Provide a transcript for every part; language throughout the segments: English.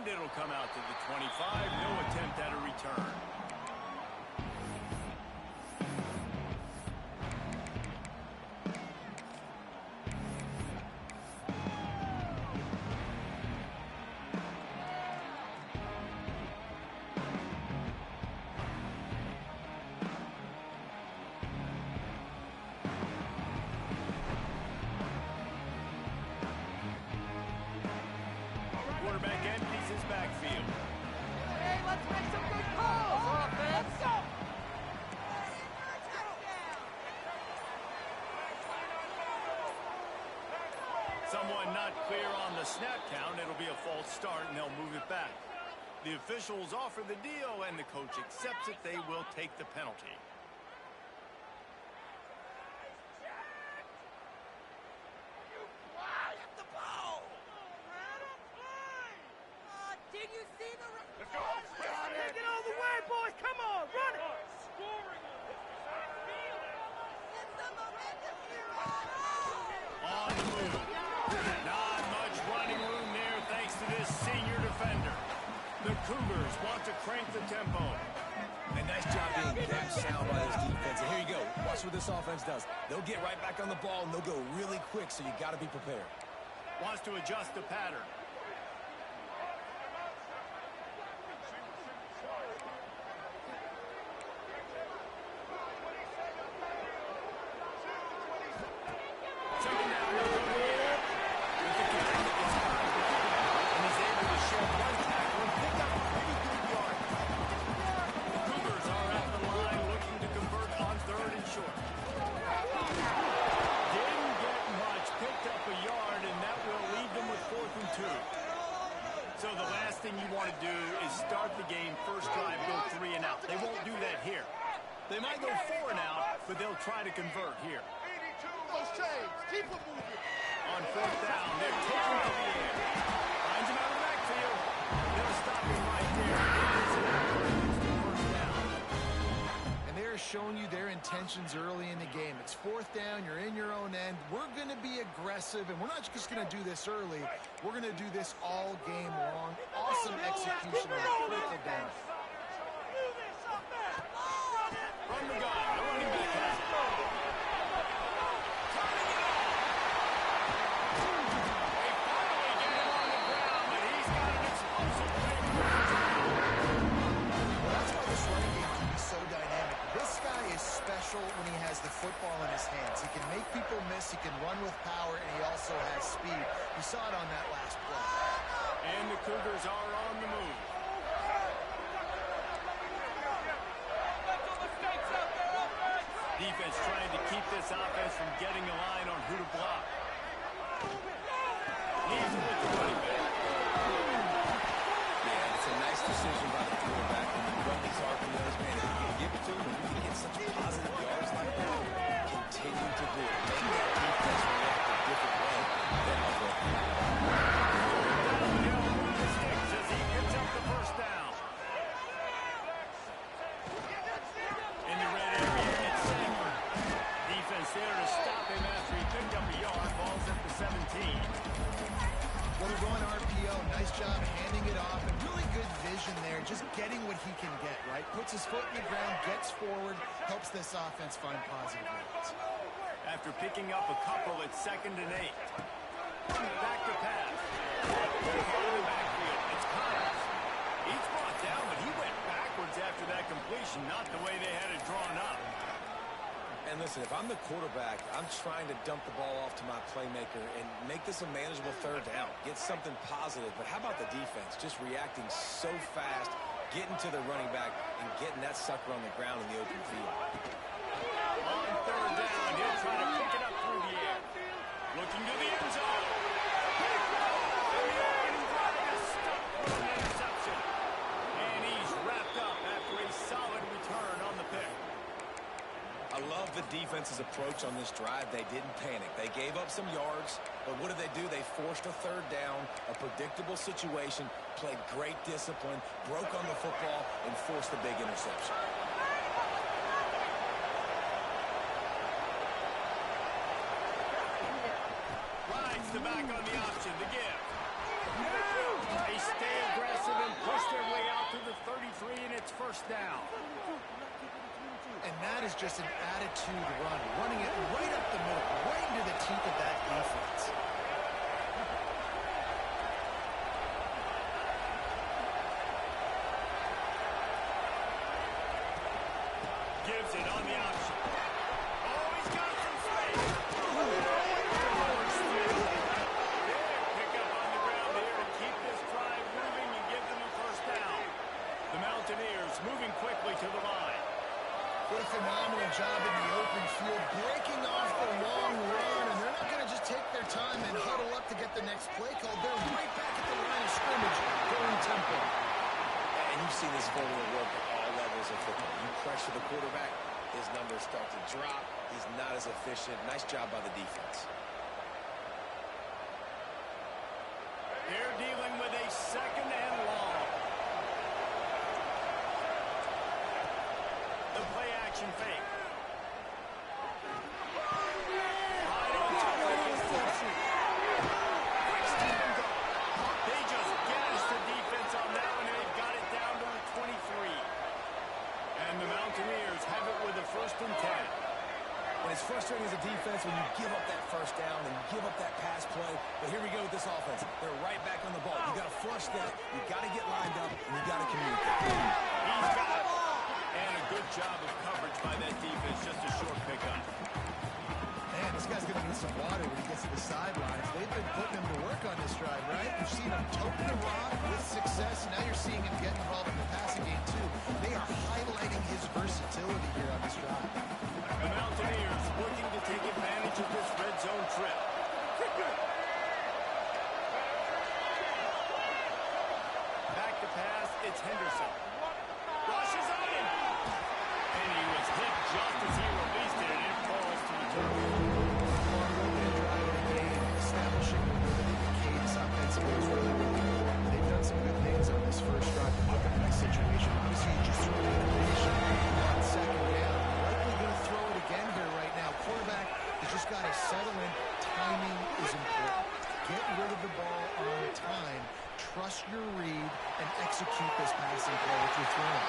And it'll come out to the 25. No attempt at a return. Quarterback empties his backfield. Hey, let's make some good calls, offense. Let's go. Someone not clear on the snap count. It'll be a false start, and they'll move it back. The officials offer the deal, and the coach accepts it. They will take the penalty. Did you see the... Let's go. Take it all the way, boys. Come on, run it. On the move. Not much running room there thanks to this senior defender. The Cougars want to crank the tempo. And nice job being kept sound by this defense. And here you go. Watch what this offense does. They'll get right back on the ball, and they'll go really quick, so you got to be prepared. Wants to adjust the pattern. So the last thing you want to do is start the game, first drive, go 3 and out. They won't do that here. They might go 4 and out, but they'll try to convert here. 82. Those chains. Keep it moving. On 4th down, they're taking to the air. Finds him out of the backfield. They'll stop him right there. First down. And they're showing you their intentions early in the game. It's 4th down. You're in your own end. We're going to be aggressive, and we're not just going to do this early. We're going to do this all game long. Awesome execution on critical down. From the gun, the running back has it. Turning it on. They finally get him on the ground, but he's got an explosive play. Well, that's why this running game can be so dynamic. This guy is special when he has the football in his hands. He can make people miss, he can run with power, and he also has speed. You saw it on that last play. And the Cougars are on the move. Defense trying to keep this offense from getting a line on who to block. He's with the running back. Yeah, it's a nice decision by the quarterback. When you run these RPOs, man, if you can give it to him, if you can get such positive yards like that, continue to do it. Maybe that defense will react a different way than other. As he picks up the first down. In the red area, it's Sanford. Defense there to stop him after he picked up a yard. Ball's at the 17. Well, they're going RPO. Nice job handing it off, and really good vision there, just getting what he can get, right? Puts his foot in the ground, gets forward, helps this offense find positive yards. After picking up a couple at 2nd and 8. Back to pass. In the backfield, it's Connors. He's brought down, but he went backwards after that completion, not the way they had it drawn up. And listen, if I'm the quarterback, I'm trying to dump the ball off to my playmaker and make this a manageable 3rd down. Get something positive. But how about the defense? Just reacting so fast, getting to the running back, and getting that sucker on the ground in the open field. On 3rd down, he'll try to pick it up through the air. Looking to the end zone. Interception. And he's wrapped up after a solid return on the pick. I love the defense's approach on this drive. They didn't panic. They gave up some yards, but what did they do? They forced a 3rd down, a predictable situation, played great discipline, broke on the football, and forced the big interception. Rides the back on the option, the give. They stay aggressive. is just an attitude run, running it right up the middle, right into the teeth of that defense. Gives it on the option. Oh, he's got some space. Pick up on the ground here to keep this drive moving and give them a first down. The Mountaineers moving quickly to the line. What a phenomenal job in the open field, breaking off the long run, and they're not going to just take their time and huddle up to get the next play called. They're right back at the line of scrimmage, going tempo. And you've seen this formula work at all levels of football. You pressure the quarterback, his numbers start to drop. He's not as efficient. Nice job by the defense. They're dealing with a second and long. The play action fake. Right on top of the interception. Quick step and go. They just gassed the defense on that one, and they've got it down to the 23. And the Mountaineers have it with a 1st and 10. And it's frustrating as a defense when you give up that first down and give up that pass play. But here we go with this offense. They're right back on the ball. You got to flush that. You got to get lined up, and you got to communicate. He's got it. And a good job of coverage by that defense. Just a short pickup. Man, this guy's going to need some water when he gets to the sidelines. They've been putting him to work on this drive, right? You've seen him toting the rock with success, and now you're seeing him get involved in the passing game, too. They are highlighting his versatility here on this drive. The Mountaineers looking to take advantage of this red zone trip. Back to pass, it's Henderson. Rushes on him. And he was hit just as he released it, and it falls to the turf. Establishing the rhythm and cadence offensively is really, really important. They've done some good things on this first drive to put them in this situation. Obviously, you just threw an innovation on second down. Likely going to throw it again here right now. Quarterback has just got to settle in. Timing is important. Get rid of the ball on time. Trust your read and execute this passing play that you're throwing.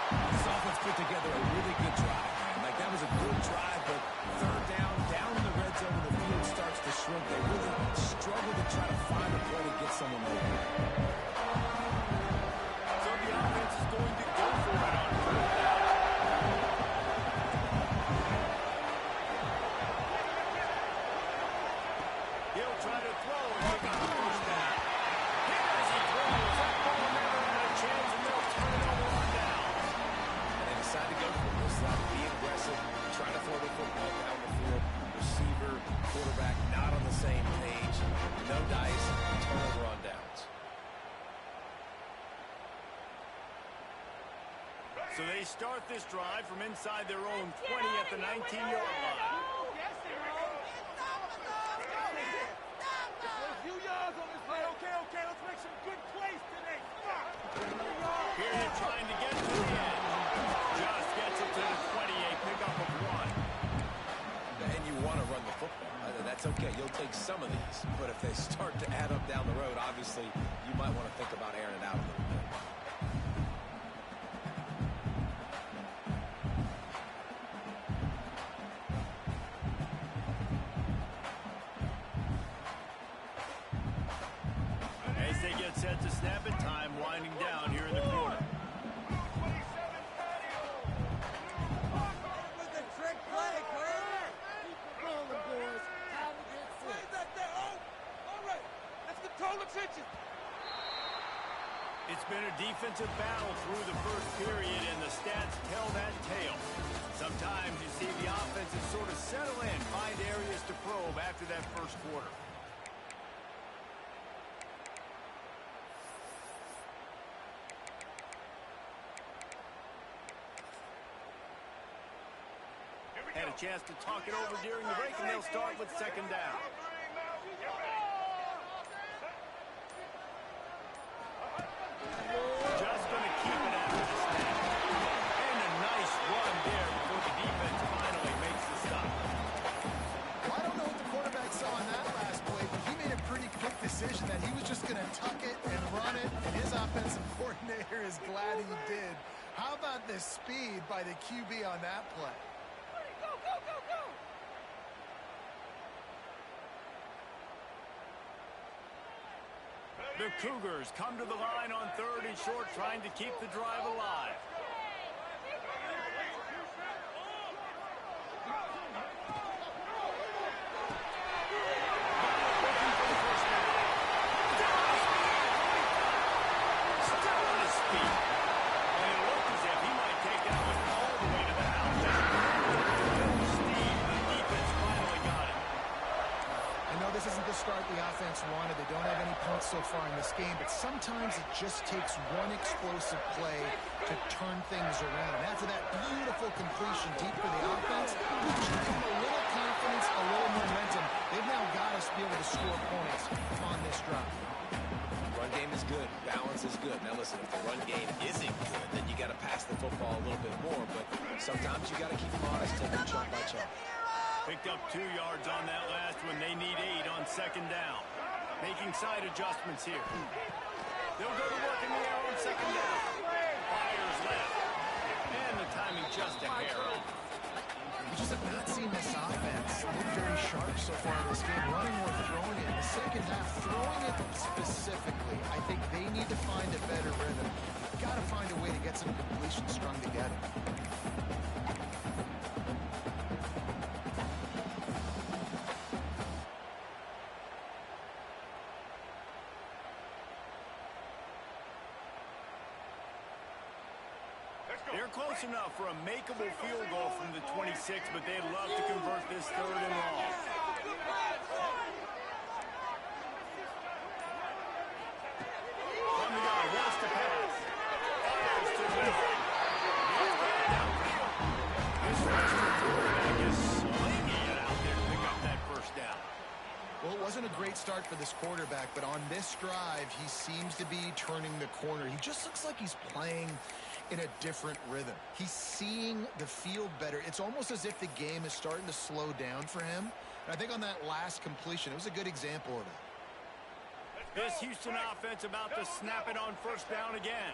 This offense put together a really good drive. Like, that was a good drive, but third down in the red zone when the field starts to shrink, they really struggle to try to find a play to get someone open. So the offense is going to go for it on 4th down. He'll try to throw and pick up the first down. Here as he throws, that ball never had a chance, and they'll turn it over on downs. And they decide to go for it. They decide to be aggressive, try to throw the football down the field. Receiver, quarterback, not on the same page. No dice, turnover on downs. So they start this drive from inside their own 20 at the 19-yard line. Okay, let's make some good plays today. Here they're trying to get to the end. Just gets it to the 28, pickup of 1. And you want to run the football. That's okay. You'll take some of these. But if they start to add up down the road, obviously, you might want to think about airing it out a little bit. As they get set to snap it, time winding down here in the corner. With the trick play, Carter. Keep rolling, boys. Time to get set. That there. Oh, all right. Let's control the trenches. It's been a defensive battle through the first period, and the stats tell that tale. Sometimes you see the offenses sort of settle in, find areas to probe after that first quarter. Had a chance to talk it over during the break, and they'll start with second down. Just going to keep it after the snap. And a nice run there before the defense finally makes the stop. Well, I don't know what the quarterback saw on that last play, but he made a pretty quick decision that he was just going to tuck it and run it, and his offensive coordinator is glad he did. How about the speed by the QB on that play? Go, go, go, go! The Cougars come to the line on 3rd and short, trying to keep the drive alive. Start the offense wanted. They don't have any points so far in this game, but sometimes it just takes one explosive play to turn things around. And after that beautiful completion deep for the offense, just give them a little confidence, a little momentum. They've now got us to be able to score points on this drive. Run game is good. Balance is good. Now listen, if the run game isn't good, then you got to pass the football a little bit more, but sometimes you got to keep them honest, take them chunk by chunk. Picked up 2 yards on that last one. They need 8 on 2nd down. Making side adjustments here. They'll go to work in the air on 2nd down. Fires left. And the timing just a hair off. We just have not seen this offense look very sharp so far in this game, running or throwing it. In the second half, throwing it specifically, I think they need to find a better rhythm. Got to find a way to get some completions strung together. They're close enough for a makeable field goal from the 26, but they'd love to convert this 3rd and long. From the gun, wants to pass. Fires to the left. This Western quarterback is slinging it out there to pick up that 1st down. Well, it wasn't a great start for this quarterback, but on this drive, he seems to be turning the corner. He just looks like he's playing in a different rhythm. He's seeing the field better. It's almost as if the game is starting to slow down for him. And I think on that last completion, it was a good example of that. This Houston offense about to snap it on 1st down again.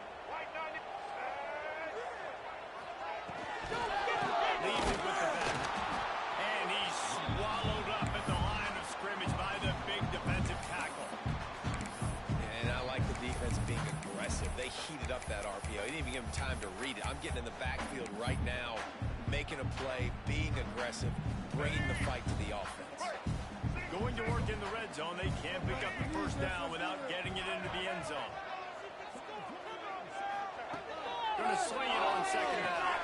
Leaves it with the back. And he's swallowed up at the line of scrimmage by the big defensive tackle. And I like the defense being aggressive. They heated up that RPO. They didn't even give him time to read it. I'm getting in the backfield right now, making a play, being aggressive, bringing the fight to the offense. Going to work in the red zone. They can't pick up the 1st down without getting it into the end zone. Going to swing it on 2nd down.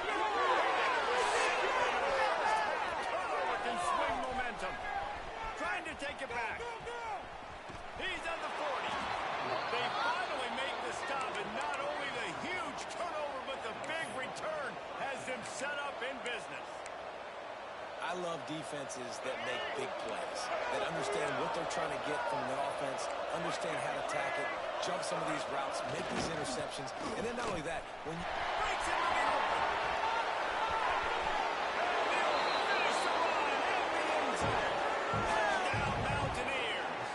Turnover can swing momentum. Trying to take it back. He's at the 40. They finally make the stop, and not only the huge turnover, but the big return has them set up in business. I love defenses that make big plays, that understand what they're trying to get from the offense, understand how to attack it, jump some of these routes, make these interceptions, and then not only that, when you... Breaks it in the open. They'll finish the run at the end zone. Touchdown, Mountaineers.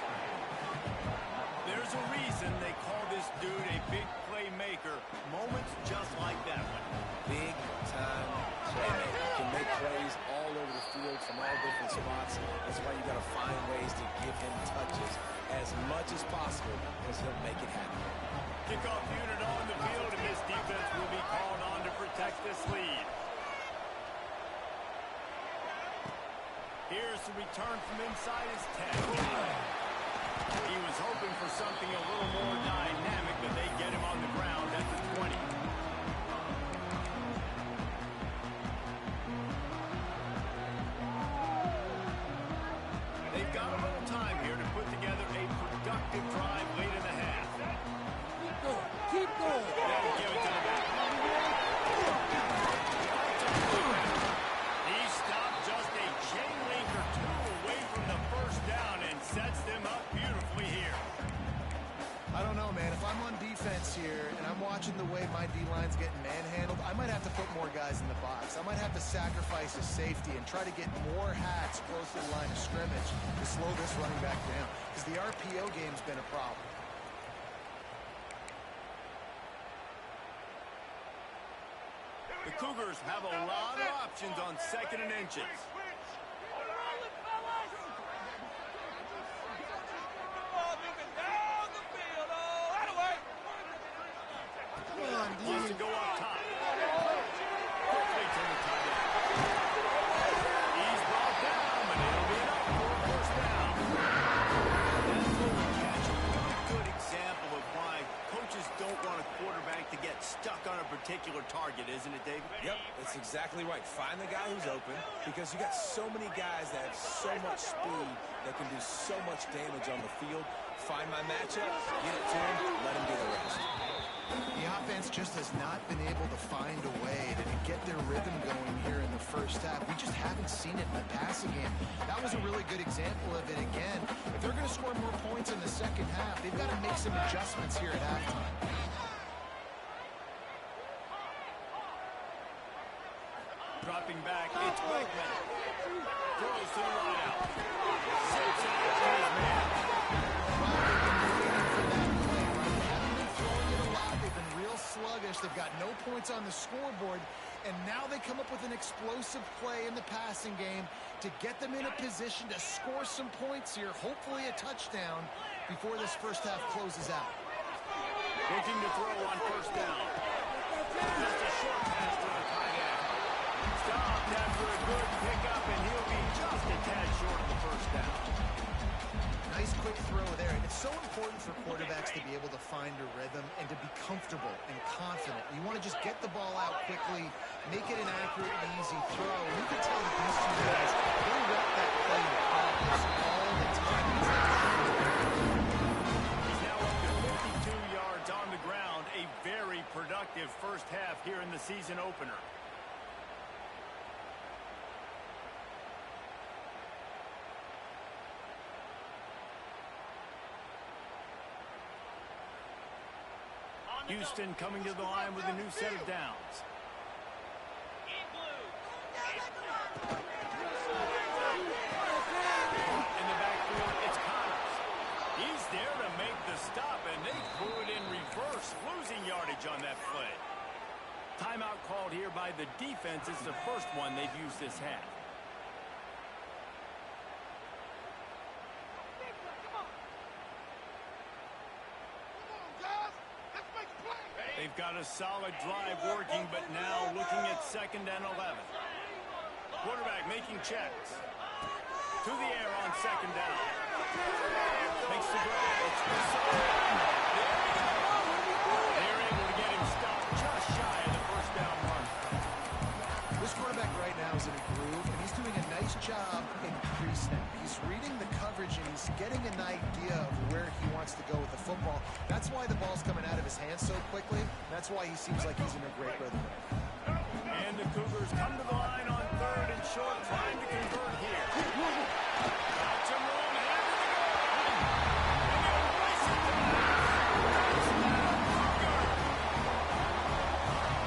There's a reason they call this dude a big playmaker. Moments just like that one. Big time playmaker. Can make plays all over the field from all different spots. That's why you got to find ways to give him touches as much as possible, because he'll make it happen. Kickoff unit on the field, and this defense will be called on to protect this lead. Here's the return from inside his 10. He was hoping for something a little more dynamic, but they get him on the ground at the 20. They've got a little time here to put together a productive drive late in the half. Keep going. Keep going. They'll give it to the back. He stopped just a chain link or 2 away from the 1st down and sets them up beautifully here. I don't know, man. If I'm on defense here and I'm watching the way my D-line's getting manhandled, I might have to put more guys in the box. I might have to sacrifice his safety and try to get more hats close to the line of scrimmage to slow this running back down, because the RPO game's been a problem. Cougars have a lot of options on 2nd and inches. Wants to go up top. Quickly to the tight end. He's brought down, but it'll be enough for a first down. That's what we catch. A really good example of why coaches don't want a quarterback to get stuck on a particular target, isn't it, David? Yep, that's exactly right. Find the guy who's open because you got so many guys that have so much speed that can do so much damage on the field. Find my matchup, get it to him, let him do the rest. The offense just has not been able to find a way to get their rhythm going here in the first half. We just haven't seen it in the passing game. That was a really good example of it again. If they're going to score more points in the second half, they've got to make some adjustments here at halftime. Dropping back, it's Wakeman. Throws to the wideout. Zips it out to his man. Sluggish. They've got no points on the scoreboard, and now they come up with an explosive play in the passing game to get them in a position to score some points here, hopefully a touchdown before this first half closes out. Looking to throw on first down. Just a short pass to the tight end. Stopped after a good pickup, and he'll be just a tad short of the first down. Nice quick throw there, and it's so important for quarterbacks to be able to find a rhythm and to be comfortable and confident. You want to just get the ball out quickly, make it an accurate and easy throw. You can tell that these two guys, they rep that play in practice all the time. He's now up to 52 yards on the ground. A very productive first half here in the season opener. Houston coming to the line with a new set of downs. In the backfield, it's Connors. He's there to make the stop, and they threw it in reverse, losing yardage on that play. Timeout called here by the defense. It's the first one they've used this half. They've got a solid drive working, but now looking at 2nd and 11. Quarterback making checks. To the air on 2nd down. Makes the grab. It's they're able to get him stopped just shy of the first down mark. This quarterback right now is in a groove, and he's doing a nice job in pre-snap. He's reading the coverage, and he's getting an idea of where he wants to go with the football. That's why the ball's coming out of his hands so quickly. That's why he seems like he's in a great rhythm. And the Cougars come to the line on 3rd and short, trying to convert here. Got some room, and into the goal. And they'll race it down.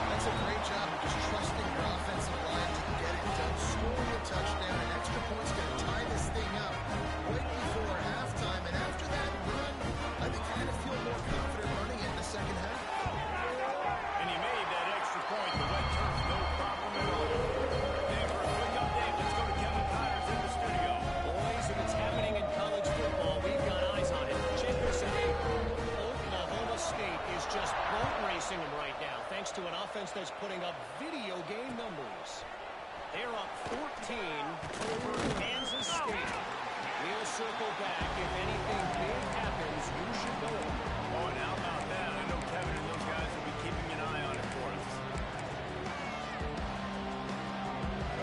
That's a great job of just trusting your offensive line to get it done, scoring a touchdown. An extra point's going to tie this thing up right before halftime. And after that run, they kind of feel more confident running it in the second half. And he made that extra point. The wet turf, no problem at all. And for a quick update, let's go to Kevin Connors in the studio. Boys, if it's happening in college football, we've got eyes on it. Jefferson, Oklahoma State is just boat racing them right now, thanks to an offense that's putting up video game numbers. They're up 14 over Kansas State. We'll circle back. If anything big happens, you should know it. Oh, and how about that? I know Kevin and those guys will be keeping an eye on it for us.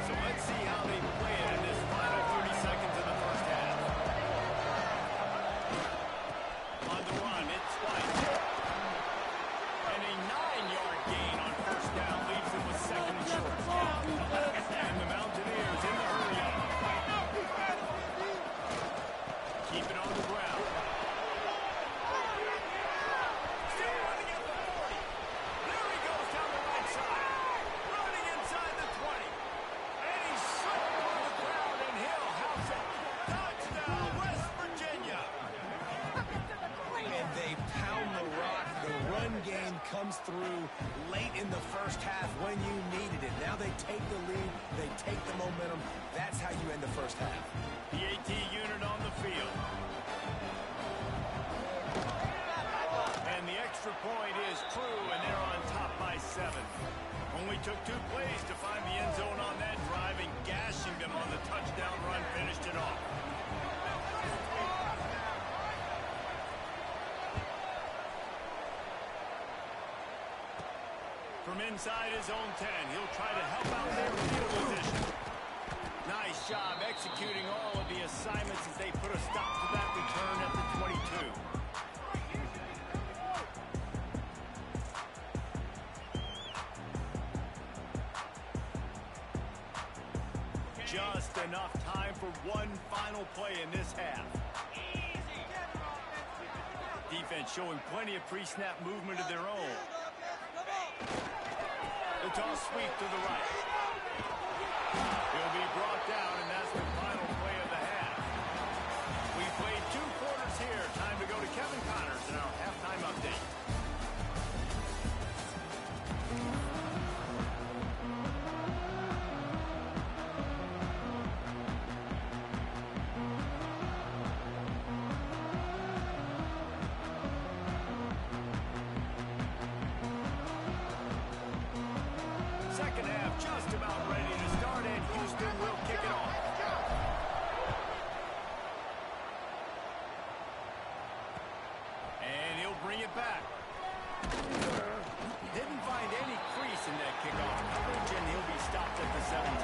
So let's see how they play it in this final 30 seconds of the first half. On the run, it's White. And a 9-yard gain on first down leaves him with 2nd and short. And the Mountaineers in the hurry-up. Keep it on the ground. comes through late in the first half when you needed it. Now they take the lead, they take the momentum. That's how you end the first half. The AT unit on the field. And the extra point is true, and they're on top by 7. Only took 2 plays to find the end zone on that drive, and gashing them on the touchdown run finished it off. From inside his own 10, he'll try to help out their field position. Nice job executing all of the assignments as they put a stop to that return at the 22. Just enough time for one final play in this half. Defense showing plenty of pre-snap movement of their own. The toss sweep to the right. He'll be brought down, and that's the final play of the half. We played 2 quarters here. Time to go to Kevin Connors in our halftime update. Second half just about ready to start, and Houston will kick it off. And he'll bring it back. Didn't find any crease in that kickoff coverage, and he'll be stopped at the 17.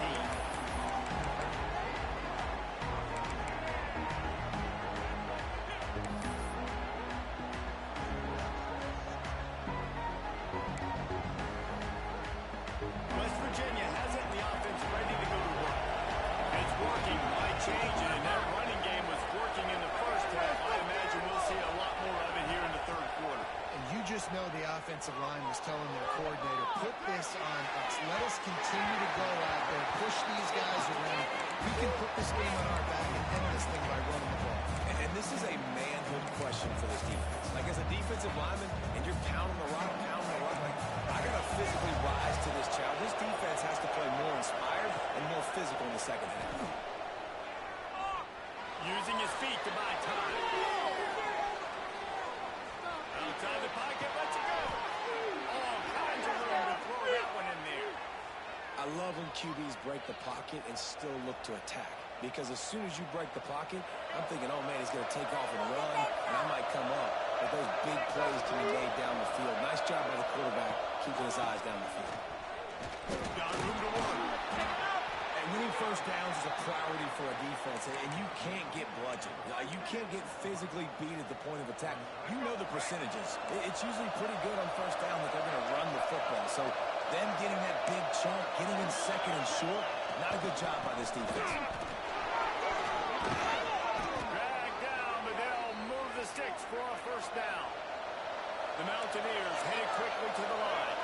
West Virginia has it, and the offense ready to go to work. It's working. Why change it? And that running game was working in the first half. I imagine we'll see a lot more of it here in the third quarter. And you just know the offensive line was telling their coordinator, put this on us. Let us continue to go out there, push these guys around. We can put this game on our back and end this thing by running the ball. And this is a manhood question for this defense. Like, as a defensive lineman, and you're pounding the rock, like, I got to physically rise to this challenge. This defense has to play more inspired and more physical in the second half. Using his feet to buy time. Outside the pocket, lets it go. All kinds of room to throw that one in there. I love when QBs break the pocket and still look to attack. Because as soon as you break the pocket, I'm thinking, oh, man, he's going to take off and run, and I might come up. But those big plays can be made down the field. Nice job by the quarterback keeping his eyes down the field. Got room to work. And winning first downs is a priority for a defense, and you can't get bludgeoned. You can't get physically beat at the point of attack. You know the percentages. It's usually pretty good on first down that they're going to run the football. So them getting that big chunk, getting in second and short, not a good job by this defense. Drag down, but they'll move the sticks for a first down. The Mountaineers headed quickly to the line.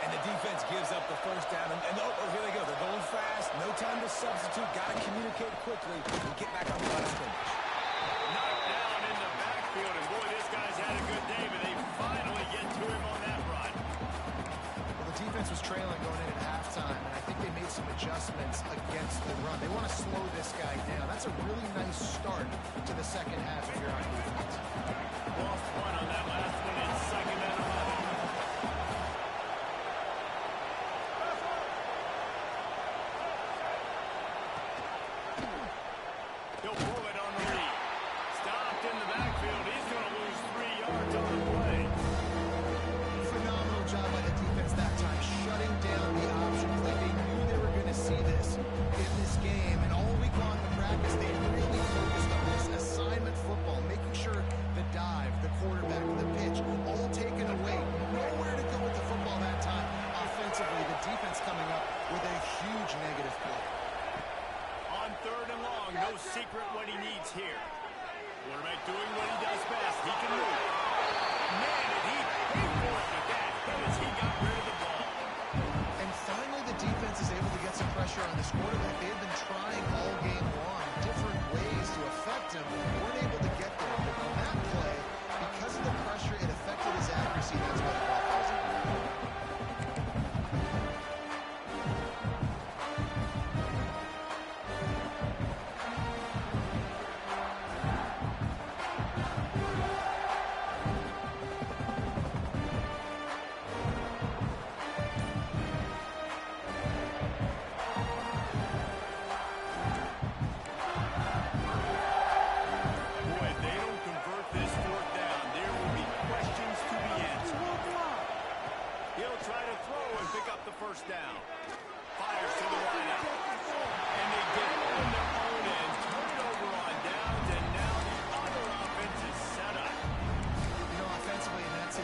And the defense gives up the first down. And oh, here they go. They're going fast. No time to substitute. Got to communicate quickly and get back on the line of scrimmage. Knocked down in the backfield. And boy, this guy's had a good day, but they finally get to him on that run. Well, the defense was trailing going in at halftime, and I think they made some adjustments against the run. They want to slow this guy down. That's a really nice start to the second half if you're on defense. Lost one on that last one. It's second and 11. He'll pull it on the lead. Stopped in the backfield. He's going to lose 3 yards on the play. Phenomenal job by the defense that time, shutting down the option play. They knew they were going to see this in this game, and all week long in practice, they really focused on this assignment football, making sure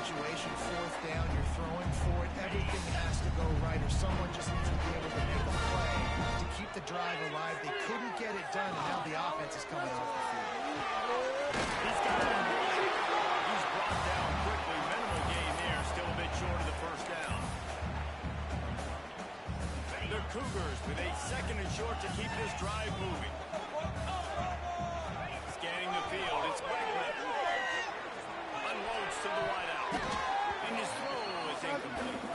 situation, fourth down, you're throwing for it, everything has to go right, or someone just needs to be able to make a play to keep the drive alive. They couldn't get it done, and now the offense is coming off the field. He's got it. He's brought down quickly. Minimal gain there, still a bit short of the first down. The Cougars with a second and short to keep this drive moving. Scanning the field, it's Wegman. Unloads to the wideout. And his throw is incomplete.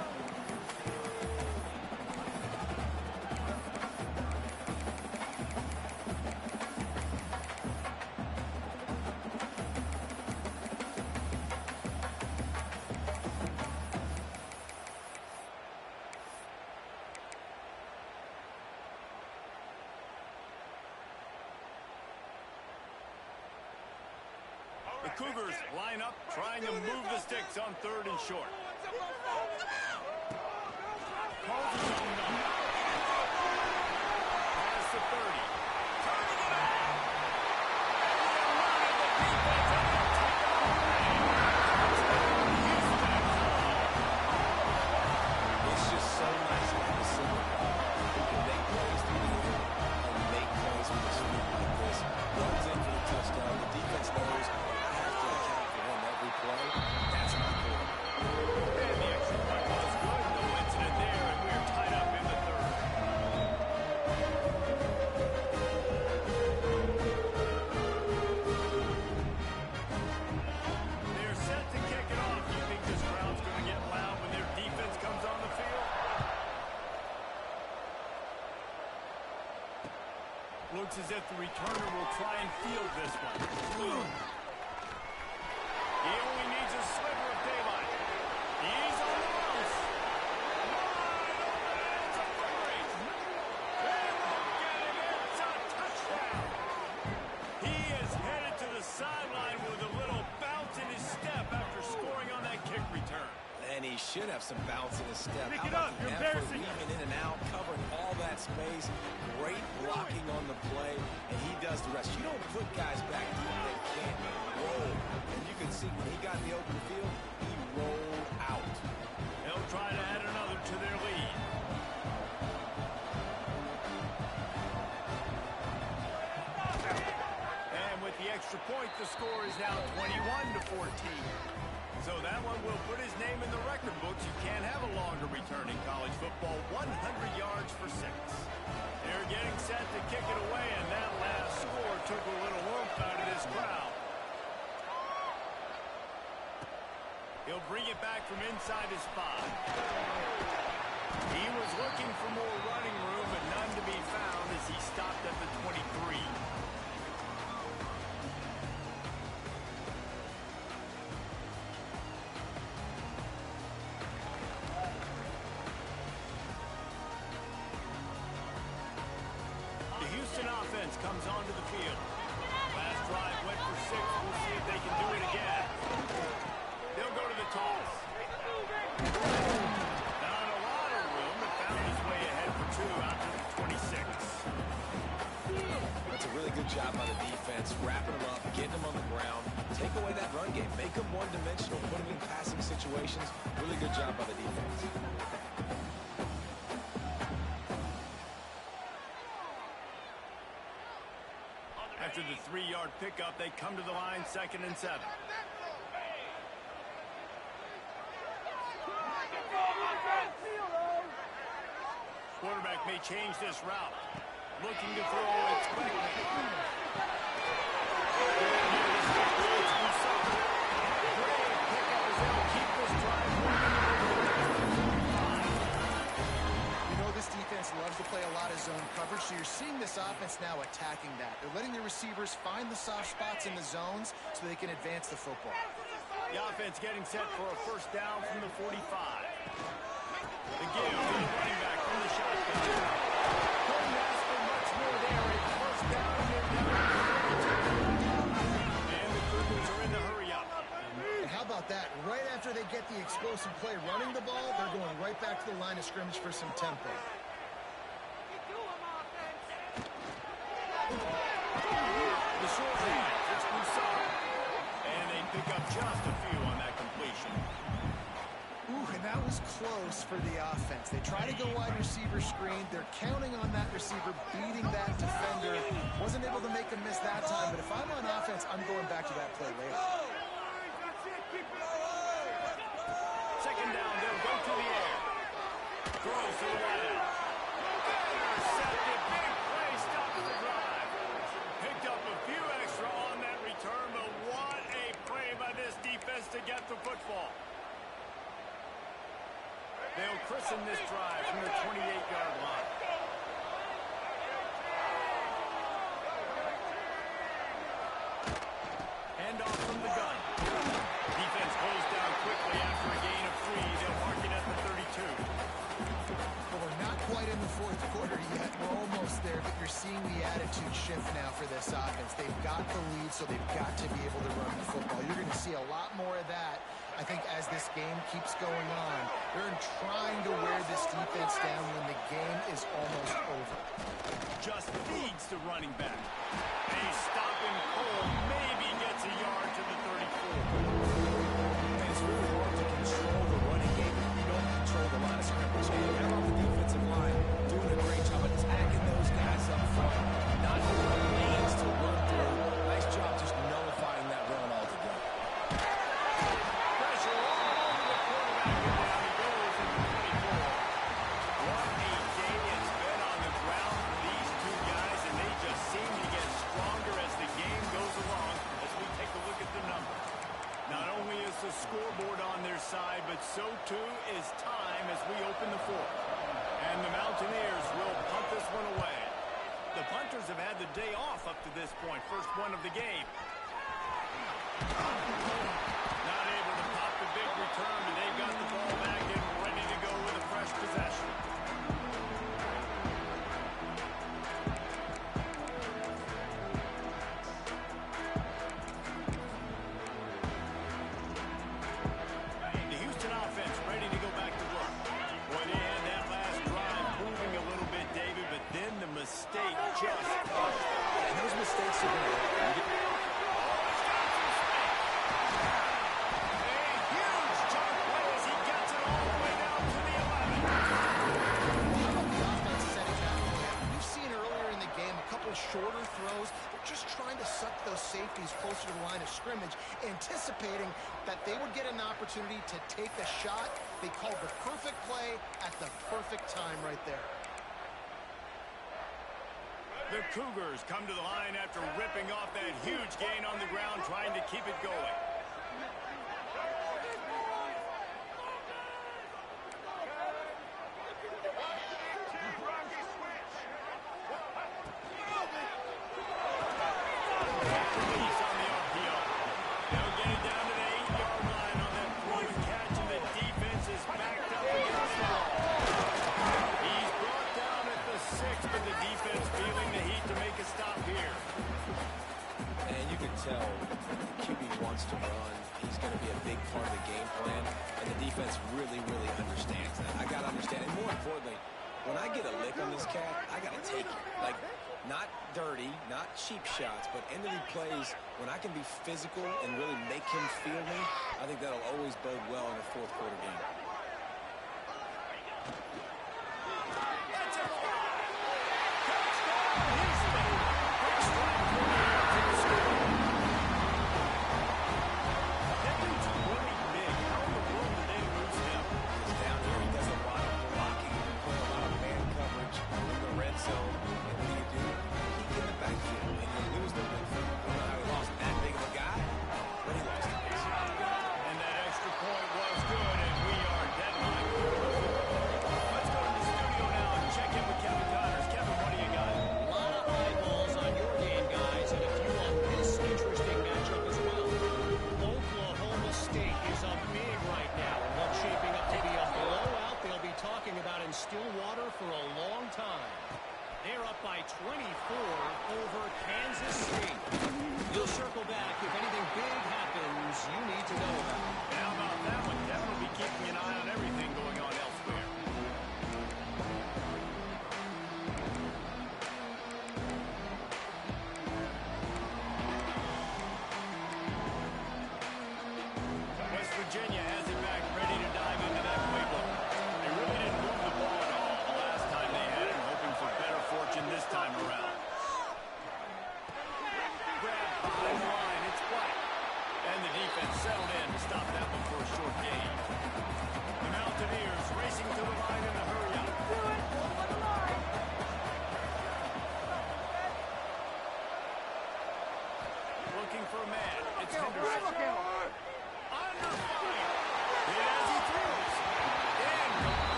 The Cougars line up, trying to move the sticks on third and short. Calls his own number. Pass to 30. Turning it up. It's just so nice to have a single guy who can make plays through the air and make plays with a sweep like this. Runs in for the touchdown. The defense knows I have to account for him every play. That's my core. And the extra point was good. No incident there, and we're tied up in the third. They're set to kick it off. You think this crowd's going to get loud when their defense comes on the field? Looks as if the returner will try and field this one. He only needs a sliver of daylight. He's on the ropes. It's a great. And look at him. It's a touchdown. He is headed to the sideline with a little bounce in his step after scoring on that kick return. And he should have some bounce in his step. Pick How it about up. the You're effort, embarrassing weaving in and out, covering all that space. Great blocking on the play, and he does the rest. You don't put guys back deep that can't roll. And you can see when he got in the open field, he rolled out. They'll try to add another to their lead. And with the extra point, the score is now 21-14. So that one will put his name in the record books. You can't have a longer return in college football. 100 yards for 6. They're getting set to kick it away, and that last score took a little warmth out of this crowd. He'll bring it back from inside his 5. He was looking for more running room, but none to be found as he stopped at the 23. The Houston offense comes onto the field. Last drive went for 6. We'll see if they can do it again. They'll go to the toss. Not a lot of room, but found his way ahead for 2 out to the 26. That's a really good job by the defense, wrapping them up, getting them on the ground, take away that run game, make them one-dimensional, put them in passing situations. Really good job by the defense. After the 3-yard pickup, they come to the line, 2nd and 7. Quarterback may change this route. Looking to throw, it's Wegman. Great pickup is able to keep this drive You know this defense loves to play a lot of zone coverage, so you're seeing this offense now attacking that. They're letting the receivers find the soft spots in the zones so they can advance the football. The offense getting set for a first down from the 45. The give to the running back from the shotgun. Couldn't ask for much more there. A first down here down to the 32. And the Cougars are in the hurry-up. And how about that? Right after they get the explosive play running the ball, they're going right back to the line of scrimmage for some tempo. The short hand, it's Broussard. And they pick up just a few on that completion. for the offense. They try to go wide receiver screen. They're counting on that receiver beating that defender. Wasn't able to make him miss that time, but if I'm on offense, I'm going back to that play later. Second down, they'll go to the air. Throws to the right. Intercepted. Big play. Stops the drive. Picked up a few extra on that return, but what a play by this defense to get the football. They'll christen this drive from their 28-yard line. Handoff from the gun. Defense closed down quickly after a gain of 3. They'll mark it at the 32. Well, we're not quite in the fourth quarter yet. We're almost there, but you're seeing the attitude shift now for this offense. They've got the lead, so they've got to be able to run the football. You're going to see a lot more of that, I think, as this game keeps going on. They're trying to wear this defense down when the game is almost over. Just feeds the running back. A stop and cold maybe gets a yard to the 34. And it's really hard to control the running game if you don't control the line of scrimmage. And how about the defensive line doing a great job attacking those guys up front, not open lanes to run through. Nice job just nullifying that run altogether. Pressure all over the quarterback, and down he goes at the 24. What a day it's been on the ground for these two guys, and they just seem to get stronger as the game goes along as we take a look at the numbers. Not only is the scoreboard on their side, but so too is time as we open the fourth. And the Mountaineers will punt this one away. The punters have had the day off up to this point. First one of the game. Not able to pop the big return, but they've got the ball back and ready to go with a fresh possession. The Houston offense ready to go back to work. Boy, they had that last drive moving a little bit, David, but then the mistake just crushed. And those mistakes are going to happen. A huge chunk play as he gets it all the way down to the 11. How about the offense setting that up? We've seen earlier in the game a couple shorter throws. They're just trying to suck those safeties closer to the line of scrimmage, anticipating that they would get an opportunity to take a shot. They called the perfect play at the perfect time right there. The Cougars come to the line after ripping off that huge gain on the ground, trying to keep it going. Release on the RPO. They'll get it down to the 8-yard line on that point of catch, and the defense is backed up against the wall. He's brought down at the 6, but the defense feeling the heat to make a stop here. And you can tell the QB wants to run. He's going to be a big part of the game plan, and the defense really, really understands that. I got to understand, and more importantly, when I get a lick on this cat, I got to take it. Like, not dirty, not cheap shots, but end-of-the plays, when I can be physical and really make him feel me, I think that'll always bode well in a fourth quarter game. That's a fly. Touchdown, Houston. Big strike for the air to the score. That dude's really big. How in the world did they lose him? He's down here. He does a lot of blocking, play a lot of man coverage in the red zone. And what do? He in the backfield, and you lose the midfield. I don't know how he lost that big of a guy, but he lost it. And that extra point was good, and we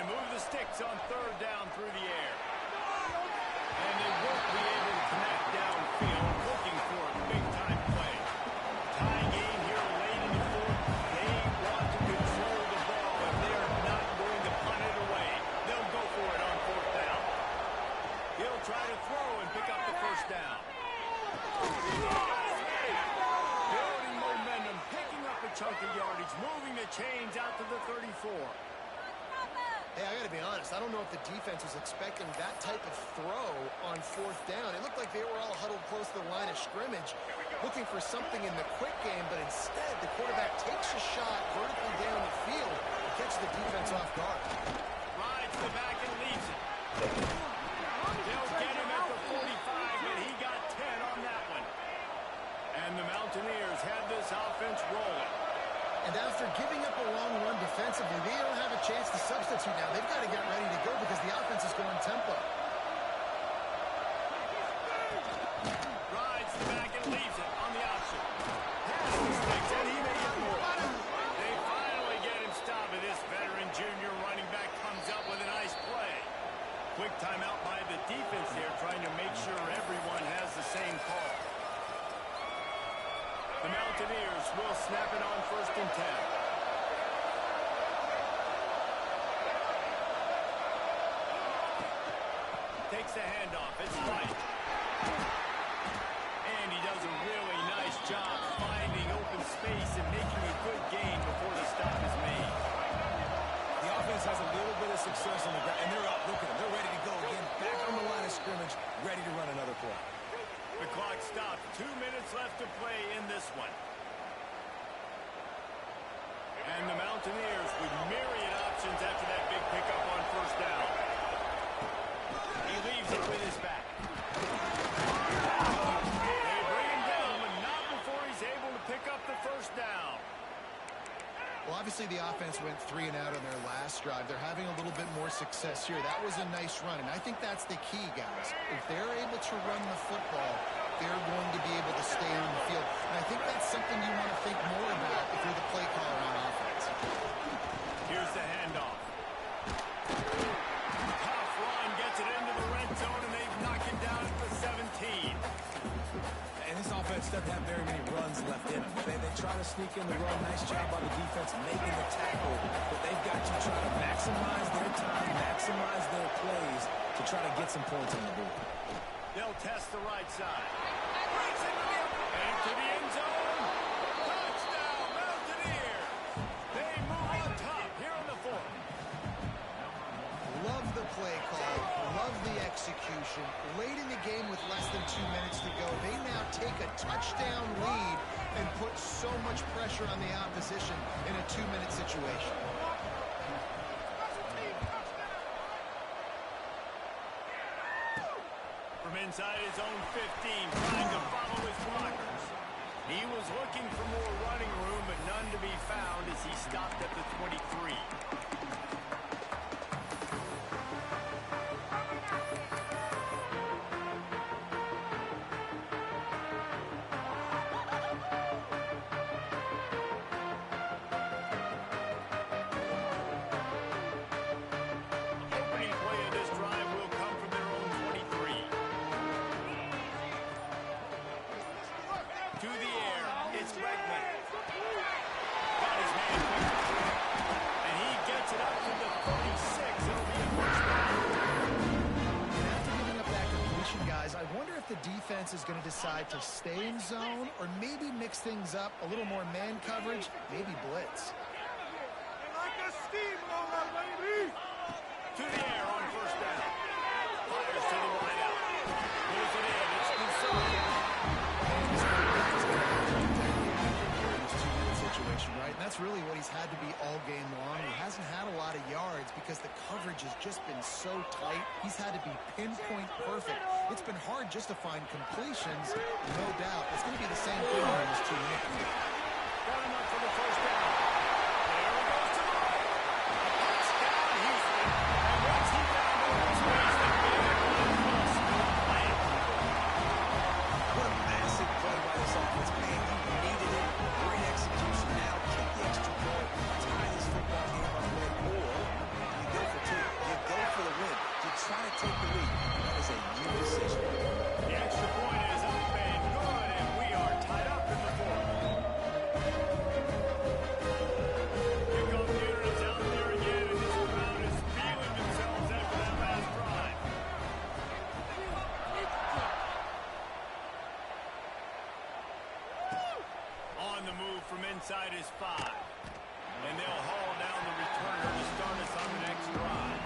to move the sticks on third down through the air. And they won't be able to connect downfield, looking for a big-time play. Tie game here late in the fourth. They want to control the ball, and they are not going to punt it away. They'll go for it on fourth down. He'll try to throw and pick up the first down. Building momentum, picking up a chunk of yardage, moving the chains out to the 34. Hey, I got to be honest. I don't know if the defense was expecting that type of throw on fourth down. It looked like they were all huddled close to the line of scrimmage, looking for something in the quick game, but instead the quarterback takes a shot vertically down the field and catches the defense off guard. Rides the back and leaves it. They'll get him at the 45, and he got 10 on that one. And the Mountaineers have this offense rolling. And after giving up a long run defensively, they don't have a chance to substitute now. They've got to get ready to go because the offense is going tempo. Rides the back and leaves it on the option. Pass the sticks, and he may get more. They finally get him stopped, and this veteran junior running back comes up with a nice play. Quick timeout by the defense there, trying to make sure everyone has the same call. The Mountaineers will snap it on first and 10. Takes the handoff. It's White. And he does a really nice job finding open space and making a good gain before the stop is made. The offense has a little bit of success on the ground, and they're up. Look at them. They're ready to go again. Back on the line of scrimmage, ready to run another play. The clock stopped. 2 minutes left to play in this one. And the Mountaineers with myriad options after that big pickup on first down. He leaves it with his back. They bring him down, but not before he's able to pick up the first down. Well, obviously the offense went 3 and out on their last drive. They're having a little bit more success here. That was a nice run, and I think that's the key, guys. If they're able to run the football, they're going to be able to stay on the field. And I think that's something you want to think more about if you're the play caller on offense. Here's the handoff. Tough run, gets it into the red zone, and they've knocked him down at the 17. And this offense doesn't have very many runs left in them. They try to sneak in the run. Nice job by the defense making the tackle. But they've got to try to maximize their time, maximize their plays to try to get some points on the board. They'll test the right side. Into the end zone. Touchdown, Mountaineers. They move on top here in the fourth. Love the play call. Love the execution. Late in the game with less than 2 minutes to go, they now take a touchdown lead and put so much pressure on the opposition in a 2-minute situation. From inside his own 15, trying to follow his blockers. He was looking for more running room, but none to be found as he stopped at the 23. Is going to decide to stay in zone or maybe mix things up, a little more man coverage, maybe blitz. Like a steamroller, baby! To the air on first down. Fires to the wideout. Moves it in. It's situation, right? And that's really what he's had to be all game long. He hasn't had a lot of yards because the coverage has just been so tight. He's had to be pinpoint perfect. It's been hard just to find completions, no doubt. It's going to be the same thing in this 2-minute period. Got him up for the first down. There he goes to the right. Touchdown, Houston. And once he found open space, the big run slam. What a massive play by this offense. Man, he needed it. Great execution. Now kick the extra point, tie this football game up with, or you go for 2. on the move from inside his 5. And they'll haul down the returner to start us on the next drive.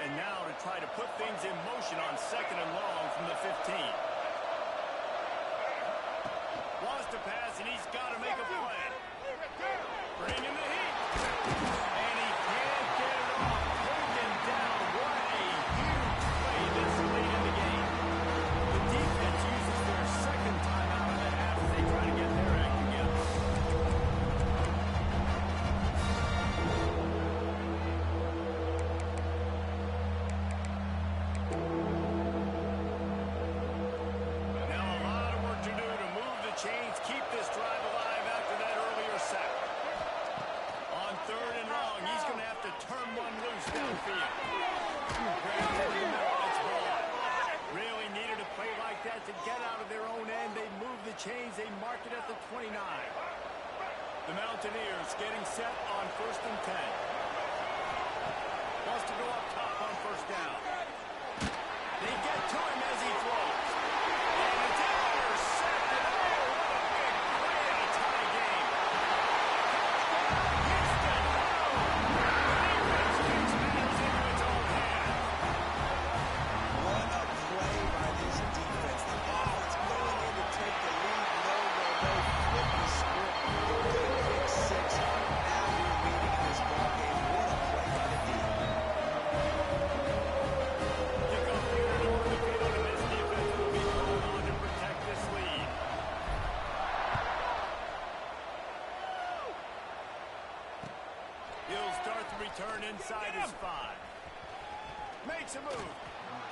And now to try to put things in motion on 2nd and long from the 15. Wants to pass, and he's got to make a play. Bring in the heat. And he can't get it off. Taken down. What a huge play this late in the game. The defense uses their 2nd timeout of the half as they try to get their act together. Keep this drive alive after that earlier sack. On 3rd and long, he's going to have to turn one loose downfield. It's gone. Really needed a play like that to get out of their own end. They move the chains. They mark it at the 29. The Mountaineers getting set on 1st and 10. Wants to go up top on 1st down. They get to him as he throws. And it's intercepted. Return inside his 5. Makes a move.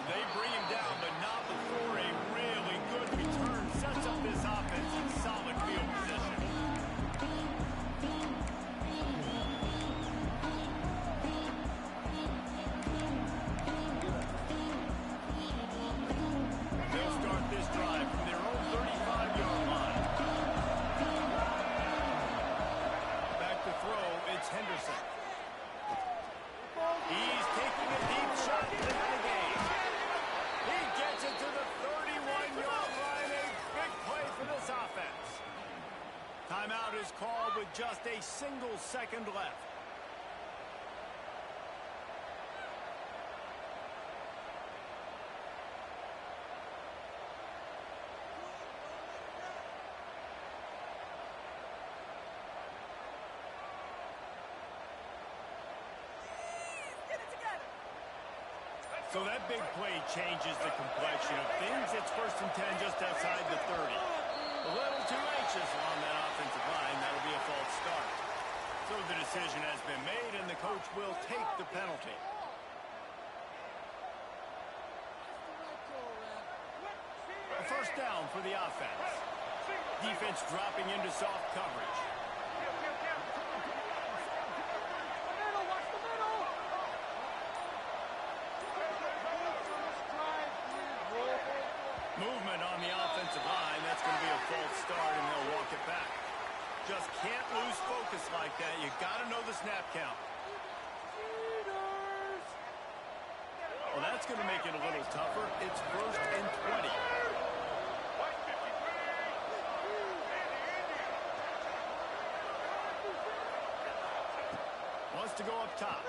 They bring him down, but not before a really good return. Sets up this offense in solid field position. They'll start this drive from their own 35-yard line. Back to throw, it's Henderson. He's taking a deep shot into the game. He gets it to the 31-yard line. A big play for this offense. Timeout is called with just a single second left. So that big play changes the complexion of things. It's 1st and 10 just outside the 30. A little too anxious along that offensive line. That'll be a false start. So the decision has been made, and the coach will take the penalty. A 1st down for the offense. Defense dropping into soft coverage. Movement on the offensive line. That's going to be a false start, and they'll walk it back. Just can't lose focus like that. You got to know the snap count. Well, that's going to make it a little tougher. It's 1st and 20. Wants to go up top.